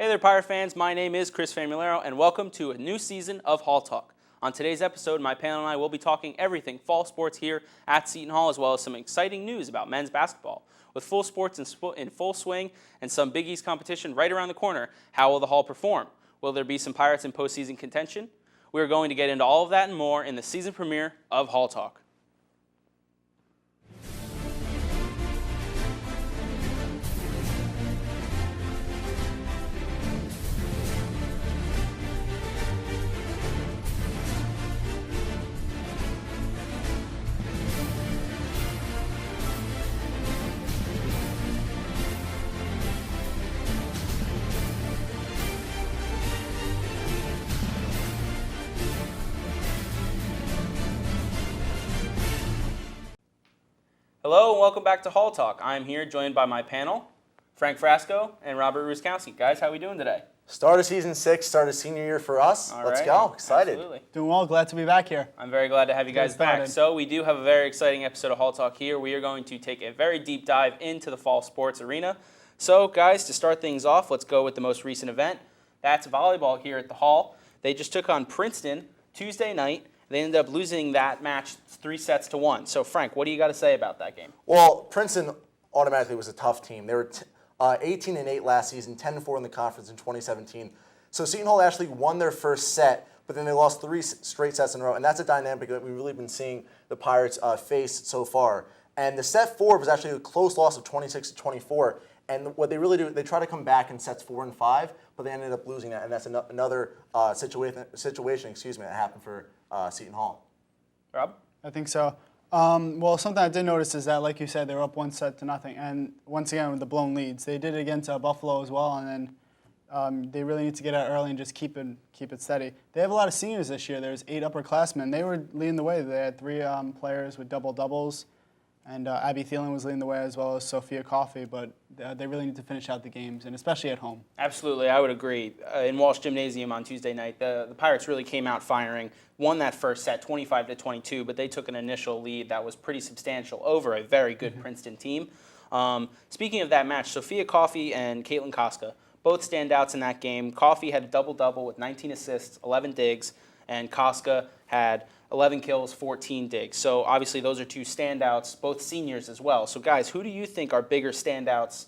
Hey there, Pirate fans. My name is Chris Famularo, and welcome to a new season of Hall Talk. On today's episode, my panel and I will be talking everything fall sports here at Seton Hall, as well as some exciting news about men's basketball. With full sports in full swing and some Big East competition right around the corner, how will the Hall perform? Will there be some Pirates in postseason contention? We are going to get into all of that and more in the season premiere of Hall Talk. Hello and welcome back to Hall Talk. I'm here joined by my panel, Frank Frasco and Robert Ruszkowski. Guys, how are we doing today? Start of season 6, start of senior year for us. All Let's right. go. Excited. Absolutely. Doing well. Glad to be back here. I'm very glad to have you guys back. So we do have a very exciting episode of Hall Talk here. We are going to take a very deep dive into the fall sports arena. So guys, to start things off, let's go with the most recent event. That's volleyball here at the Hall. They just took on Princeton Tuesday night. They ended up losing that match 3-1. So Frank, what do you got to say about that game? Well, Princeton automatically was a tough team. They were 18-8 last season, 10-4 in the conference in 2017. So Seton Hall actually won their first set, but then they lost 3 straight sets in a row, and that's a dynamic that we've really been seeing the Pirates face so far. And the set 4 was actually a close loss of 26-24. And what they really do, they try to come back in sets 4 and 5, but they ended up losing that, and that's another situation that happened for Seton Hall. Rob? I think so. Well, something I did notice is that, like you said, they were up 1-0. And once again, with the blown leads. They did it against Buffalo as well, and then they really need to get out early and just keep it steady. They have a lot of seniors this year. There's 8 upperclassmen. They were leading the way. They had 3 players with double-doubles, and Abby Thielen was leading the way as well as Sophia Coffey, but they really need to finish out the games, and especially at home. Absolutely, I would agree. In Walsh Gymnasium on Tuesday night, the Pirates really came out firing, won that first set 25-22, but they took an initial lead that was pretty substantial over a very good Princeton team. Speaking of that match, Sophia Coffey and Caitlin Koska, both standouts in that game. Coffey had a double-double with 19 assists, 11 digs, and Koska had 11 kills, 14 digs. So obviously those are 2 standouts, both seniors as well. So guys, who do you think are bigger standouts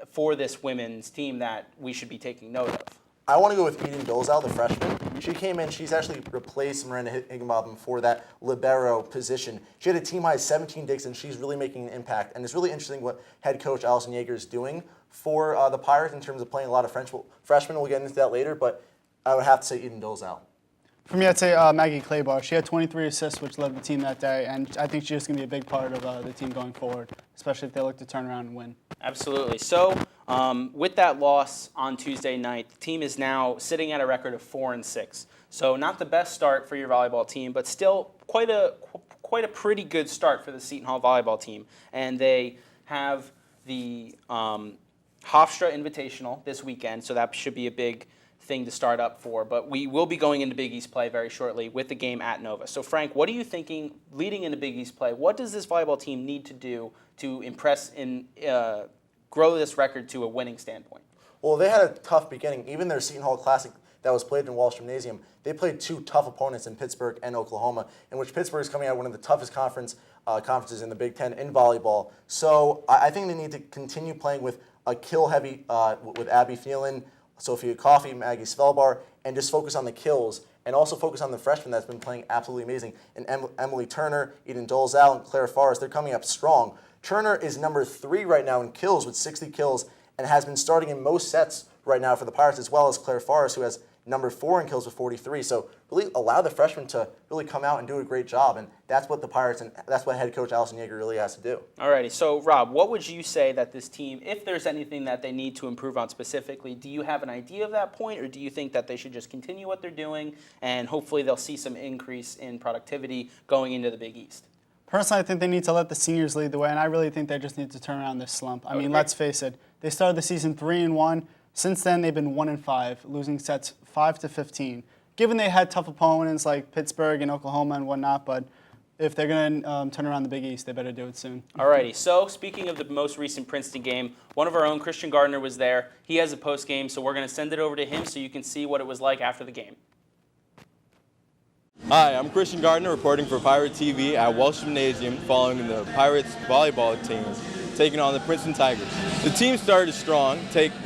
for this women's team that we should be taking note of? I want to go with Eden Dolezal, the freshman. She came in, she's actually replaced Miranda Higginbotham for that libero position. She had a team-high 17 digs, and she's really making an impact. And it's really interesting what head coach Allison Yeager is doing for the Pirates in terms of playing a lot of freshmen. We'll get into that later, but I would have to say Eden Dolezal. For me, I'd say Maggie Claybar. She had 23 assists, which led the team that day, and I think she's going to be a big part of the team going forward, especially if they look to turn around and win. Absolutely. So with that loss on Tuesday night, the team is now sitting at a record of 4-6. So not the best start for your volleyball team, but still quite a pretty good start for the Seton Hall volleyball team. And they have the Hofstra Invitational this weekend, so that should be a big thing to start up for, but we will be going into Big East play very shortly with the game at Nova. So Frank, what are you thinking leading into Big East play? What does this volleyball team need to do to impress and grow this record to a winning standpoint? Well, they had a tough beginning. Even their Seton Hall Classic that was played in Walsh Gymnasium, they played 2 tough opponents in Pittsburgh and Oklahoma, in which Pittsburgh is coming out one of the toughest conferences in the Big Ten in volleyball. So I think they need to continue playing with a kill-heavy, with Abby Thielen, Sophia Coffey, Maggie Svelbar, and just focus on the kills, and also focus on the freshmen that's been playing absolutely amazing. And Emily Turner, Eden Dolezal, and Claire Forrest, they're coming up strong. Turner is number 3 right now in kills with 60 kills, and has been starting in most sets right now for the Pirates, as well as Claire Forrest, who has number 4 in kills with 43. So really allow the freshmen to really come out and do a great job, and that's what the Pirates and that's what head coach Allison Yeager really has to do. Alrighty, so Rob, what would you say that this team, if there's anything that they need to improve on specifically, do you have an idea of that point, or do you think that they should just continue what they're doing and hopefully they'll see some increase in productivity going into the Big East? Personally, I think they need to let the seniors lead the way, and I really think they just need to turn around this slump. I mean, let's face it, they started the season 3-1. Since then, they've been 1-5, losing sets 5-15. Given they had tough opponents like Pittsburgh and Oklahoma and whatnot, but if they're going to turn around the Big East, they better do it soon. Alrighty, so speaking of the most recent Princeton game, one of our own, Christian Gardner, was there. He has a post game, so we're going to send it over to him so you can see what it was like after the game. Hi, I'm Christian Gardner reporting for Pirate TV at Walsh Gymnasium following the Pirates volleyball team taking on the Princeton Tigers. The team started strong,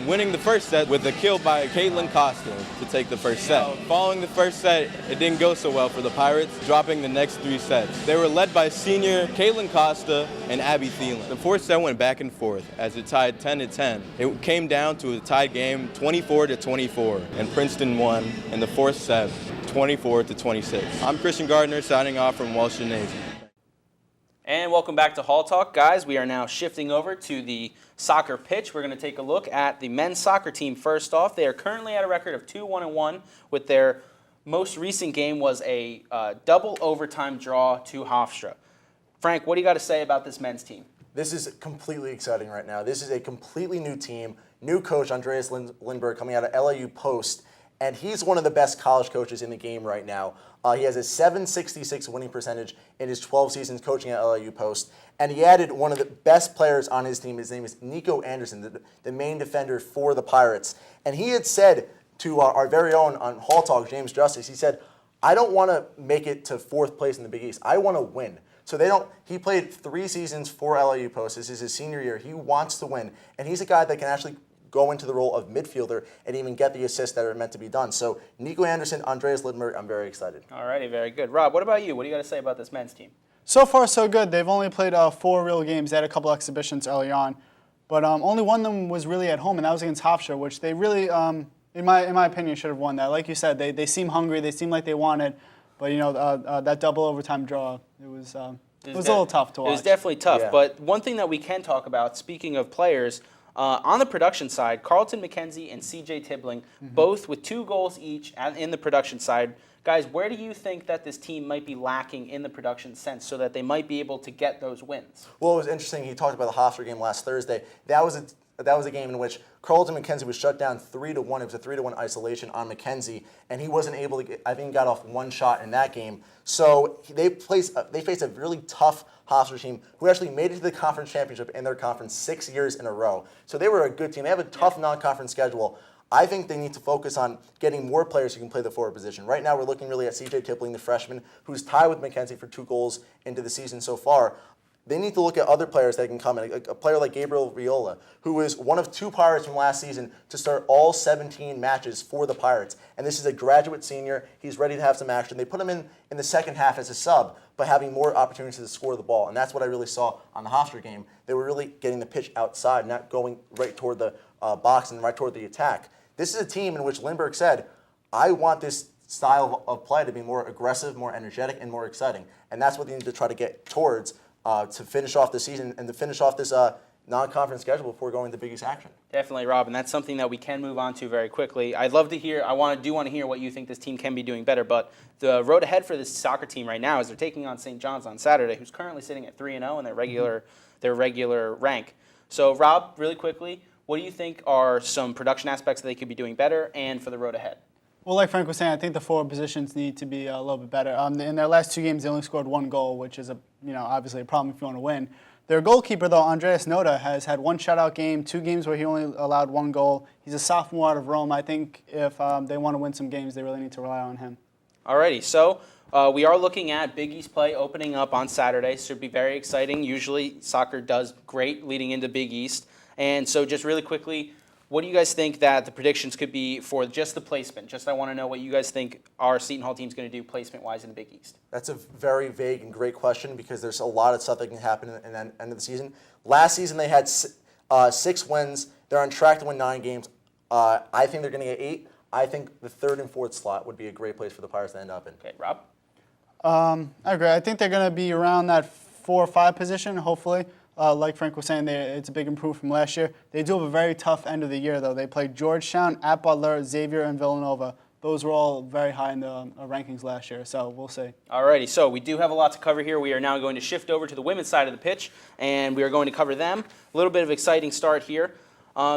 winning the first set with a kill by Caitlin Costa to take the first set. Following the first set, it didn't go so well for the Pirates, dropping the next 3 sets. They were led by senior Caitlin Costa and Abby Thielen. The fourth set went back and forth as it tied 10-10. It came down to a tied game 24-24, and Princeton won in the fourth set 24-26. I'm Christian Gardner signing off from Walsh Gymnasium. And welcome back to Hall Talk, guys. We are now shifting over to the soccer pitch. We're going to take a look at the men's soccer team first off. They are currently at a record of 2-1-1 with their most recent game was a double overtime draw to Hofstra. Frank, what do you got to say about this men's team? This is completely exciting right now. This is a completely new team, new coach, Andreas Lindberg, coming out of LAU Post, and he's one of the best college coaches in the game right now. He has a .766 winning percentage in his 12 seasons coaching at LAU Post, and he added one of the best players on his team. His name is Nico Anderson, the main defender for the Pirates. And he had said to our very own on Hall Talk, James Justice, he said, I don't want to make it to 4th place in the Big East. I want to win. So he played 3 seasons for LAU Post. This is his senior year. He wants to win. And he's a guy that can actually go into the role of midfielder and even get the assists that are meant to be done. So Nico Anderson, Andreas Lindberg, I'm very excited. Alrighty, very good. Rob, what about you? What do you got to say about this men's team? So far, so good. They've only played 4 real games. They had a couple exhibitions early on. But only one of them was really at home, and that was against Hofstra, which they really, in my opinion, should have won that. Like you said, they seem hungry. They seem like they wanted. But, that double overtime draw, it was a little tough to watch. It was definitely tough. Yeah. But one thing that we can talk about, speaking of players, on the production side, Carlton McKenzie and C.J. Tibbling, both with 2 goals each in the production side. Guys, where do you think that this team might be lacking in the production sense so that they might be able to get those wins? Well, it was interesting. He talked about the Hofstra game last Thursday. That was a game in which Carlton McKenzie was shut down 3-1. It was a 3-1 isolation on McKenzie, and he wasn't able to I think he got off 1 shot in that game. So they faced a really tough Hofstra team who actually made it to the conference championship in their conference 6 years in a row. So they were a good team. They have a tough non-conference schedule. I think they need to focus on getting more players who can play the forward position. Right now, we're looking really at C.J. Tibbling, the freshman, who's tied with McKenzie for 2 goals into the season so far. They need to look at other players that can come in. A player like Gabriel Viola, who is one of 2 Pirates from last season to start all 17 matches for the Pirates. And this is a graduate senior. He's ready to have some action. They put him in the second half as a sub, but having more opportunities to score the ball. And that's what I really saw on the Hofstra game. They were really getting the pitch outside, not going right toward the box and right toward the attack. This is a team in which Lindberg said, I want this style of play to be more aggressive, more energetic, and more exciting. And that's what they need to try to get towards to finish off the season and to finish off this non-conference schedule before going to Big East action. Definitely, Rob, and that's something that we can move on to very quickly. I'd love to hear, I want to hear what you think this team can be doing better, but the road ahead for this soccer team right now is they're taking on St. John's on Saturday, who's currently sitting at 3-0 in their regular rank. So, Rob, really quickly, what do you think are some production aspects that they could be doing better and for the road ahead? Well, like Frank was saying, I think the forward positions need to be a little bit better. In their last 2 games, they only scored 1 goal, which is obviously a problem if you want to win. Their goalkeeper, though, Andreas Noda, has had 1 shutout game, 2 games where he only allowed 1 goal. He's a sophomore out of Rome. I think if they want to win some games, they really need to rely on him. Alrighty, so we are looking at Big East play opening up on Saturday. Should be very exciting. Usually soccer does great leading into Big East. And so just really quickly, what do you guys think that the predictions could be for just the placement? Just I want to know what you guys think our Seton Hall team is going to do placement-wise in the Big East. That's a very vague and great question because there's a lot of stuff that can happen in the end of the season. Last season they had 6 wins. They're on track to win 9 games. I think they're going to get 8. I think the 3rd and 4th slot would be a great place for the Pirates to end up in. Okay, Rob? I agree. I think they're going to be around that 4 or 5 position, hopefully. Like Frank was saying, it's a big improvement from last year. They do have a very tough end of the year, though. They play Georgetown, at Butler, Xavier, and Villanova. Those were all very high in the rankings last year, so we'll see. Alrighty, so we do have a lot to cover here. We are now going to shift over to the women's side of the pitch, and we are going to cover them. A little bit of exciting start here.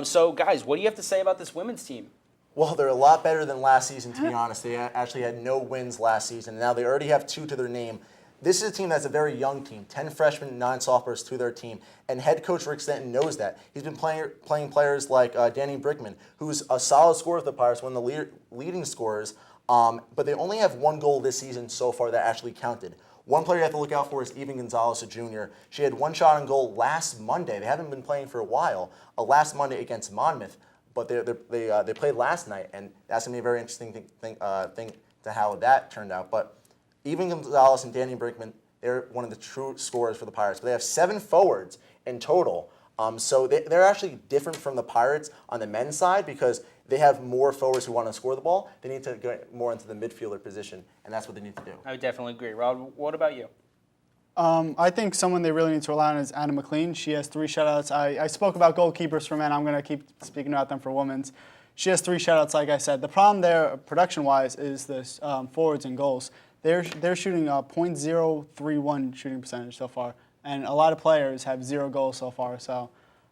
So, guys, what do you have to say about this women's team? Well, they're a lot better than last season, to be honest. They actually had no wins last season. Now they already have 2 to their name. This is a team that's a very young team, 10 freshmen, 9 sophomores to their team, and head coach Rick Stanton knows that. He's been playing players like Danny Brickman, who's a solid scorer for the Pirates, one of the leading scorers, but they only have 1 goal this season so far that actually counted. One player you have to look out for is Eva Gonzalez, a junior. She had 1 shot on goal last Monday. They haven't been playing for a while, last Monday against Monmouth, but they played last night, and that's going to be a very interesting thing to how that turned out. But Eva Gonzalez and Danny Brickman, they're one of the true scorers for the Pirates. But they have 7 forwards in total. So they're actually different from the Pirates on the men's side because they have more forwards who want to score the ball. They need to get more into the midfielder position, and that's what they need to do. I would definitely agree. Rob, what about you? I think someone they really need to rely on is Anna McLean. She has 3 shutouts. I spoke about goalkeepers for men. I'm going to keep speaking about them for women's. She has 3 shutouts, like I said. The problem there, production-wise, is the forwards and goals. They're shooting a .031 shooting percentage so far, and a lot of players have 0 goals so far. So,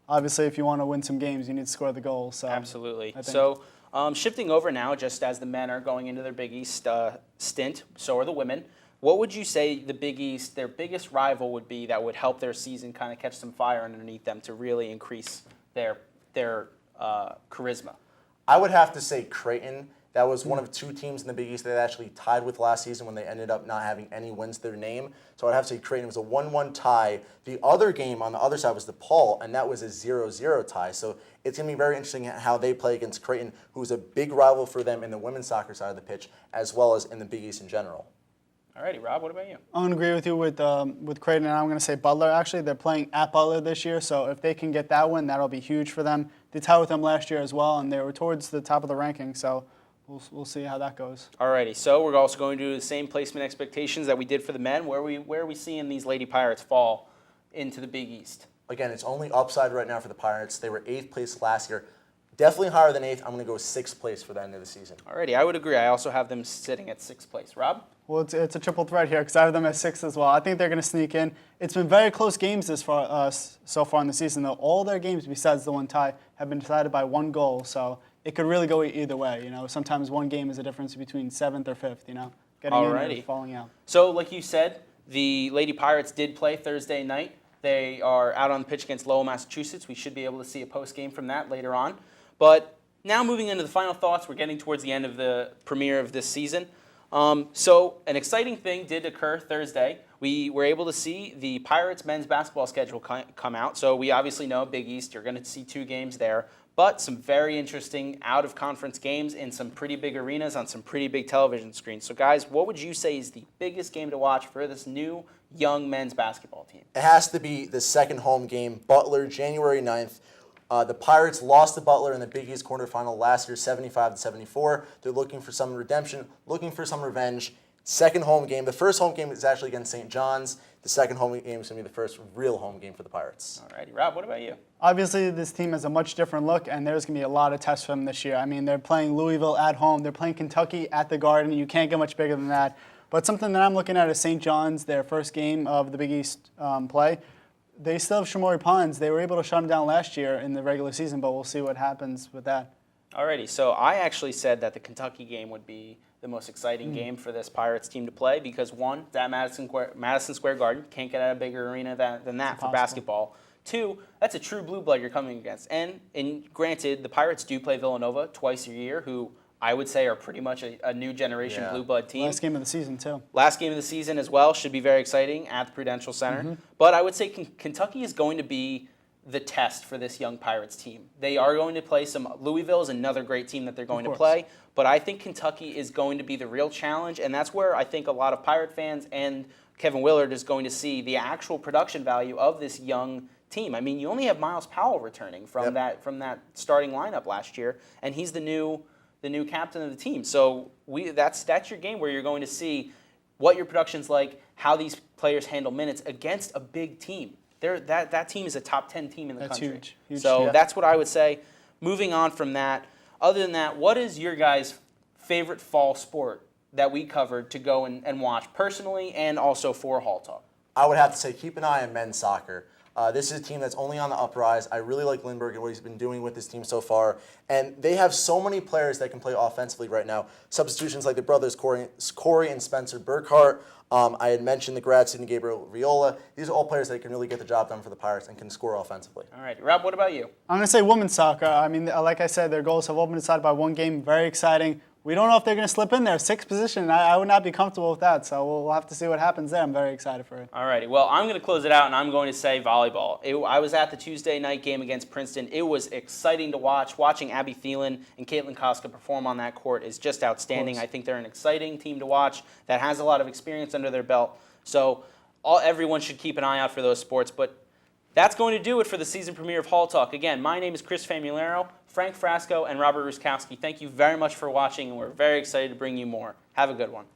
obviously, if you want to win some games, you need to score the goals. So Absolutely. So, shifting over now, just as the men are going into their Big East stint, so are the women. What would you say the Big East, their biggest rival would be that would help their season kind of catch some fire underneath them to really increase their charisma? I would have to say Creighton. That was one of 2 teams in the Big East that actually tied with last season when they ended up not having any wins to their name. So I'd have to say Creighton was a 1-1 tie. The other game on the other side was DePaul, and that was a 0-0 tie. So it's going to be very interesting how they play against Creighton, who's a big rival for them in the women's soccer side of the pitch, as well as in the Big East in general. Alrighty, Rob, what about you? I'm going to agree with you with Creighton, and I'm going to say Butler. Actually, they're playing at Butler this year, so if they can get that win, that'll be huge for them. They tied with them last year as well, and they were towards the top of the ranking, so we'll see how that goes. Alrighty, so we're also going to do the same placement expectations that we did for the men. Where are we seeing these Lady Pirates fall into the Big East? Again, it's only upside right now for the Pirates. They were 8th place last year. Definitely higher than 8th. I'm going to go 6th place for the end of the season. Alrighty, I would agree. I also have them sitting at 6th place. Rob? Well, it's a triple threat here because I have them at 6 as well. I think they're going to sneak in. It's been very close games so far in the season, though. All their games besides the 1 tie have been decided by 1 goal, so it could really go either way. You know, sometimes 1 game is a difference between 7th or 5th. You know, getting in or falling out. So, like you said, the Lady Pirates did play Thursday night. They are out on the pitch against Lowell, Massachusetts. We should be able to see a post game from that later on. But now moving into the final thoughts, we're getting towards the end of the premiere of this season. So an exciting thing did occur Thursday. We were able to see the Pirates men's basketball schedule come out. So we obviously know Big East, you're going to see 2 games there. But some very interesting out-of-conference games in some pretty big arenas on some pretty big television screens. So guys, what would you say is the biggest game to watch for this new young men's basketball team? It has to be the second home game, Butler, January 9th. The Pirates lost to Butler in the Big East quarterfinal last year, 75-74. They're looking for some redemption, looking for some revenge. Second home game. The first home game is actually against St. John's. The second home game is going to be the first real home game for the Pirates. All righty. Rob, what about you? Obviously, this team has a much different look, and there's going to be a lot of tests for them this year. I mean, they're playing Louisville at home. They're playing Kentucky at the Garden. You can't get much bigger than that. But something that I'm looking at is St. John's, their first game of the Big East play. They still have Shamori Pons. They were able to shut them down last year in the regular season, but we'll see what happens with that. Alrighty, so I actually said that the Kentucky game would be the most exciting game for this Pirates team to play because, one, that Madison Square Garden can't get at a bigger arena than that for basketball. 2, that's a true blue blood you're coming against. And granted, the Pirates do play Villanova twice a year, who I would say are pretty much a new generation blue blood team. Last game of the season, too. Last game of the season as well should be very exciting at the Prudential Center. But I would say Kentucky is going to be the test for this young Pirates team. They are going to play some. Louisville is another great team that they're going to play. But I think Kentucky is going to be the real challenge, and that's where I think a lot of Pirate fans and Kevin Willard is going to see the actual production value of this young team. I mean, you only have Miles Powell returning from that starting lineup last year, and he's the new captain of the team. So that's your game where you're going to see what your production's like, how these players handle minutes against a big team. That team is a top 10 team in the country. That's huge. So that's what I would say. Moving on from that, other than that, what is your guys' favorite fall sport that we covered to go and watch personally and also for Hall Talk? I would have to say keep an eye on men's soccer. This is a team that's only on the uprise. I really like Lindbergh and what he's been doing with this team so far. And they have so many players that can play offensively right now. Substitutions like the brothers Corey and Spencer Burkhart. I had mentioned the grad student Gabriel Viola. These are all players that can really get the job done for the Pirates and can score offensively. All right, Rob, what about you? I'm going to say women's soccer. I mean, like I said, their goals have all been decided by one game. Very exciting. We don't know if they're going to slip in there. Sixth position, I would not be comfortable with that. So we'll have to see what happens there. I'm very excited for it. All righty. Well, I'm going to close it out, and I'm going to say volleyball. I was at the Tuesday night game against Princeton. It was exciting to watch. Watching Abby Thielen and Caitlin Koska perform on that court is just outstanding. I think they're an exciting team to watch that has a lot of experience under their belt. So everyone should keep an eye out for those sports. But that's going to do it for the season premiere of Hall Talk. Again, my name is Chris Famularo. Frank Frasco and Robert Ruszkowski, thank you very much for watching, and we're very excited to bring you more. Have a good one.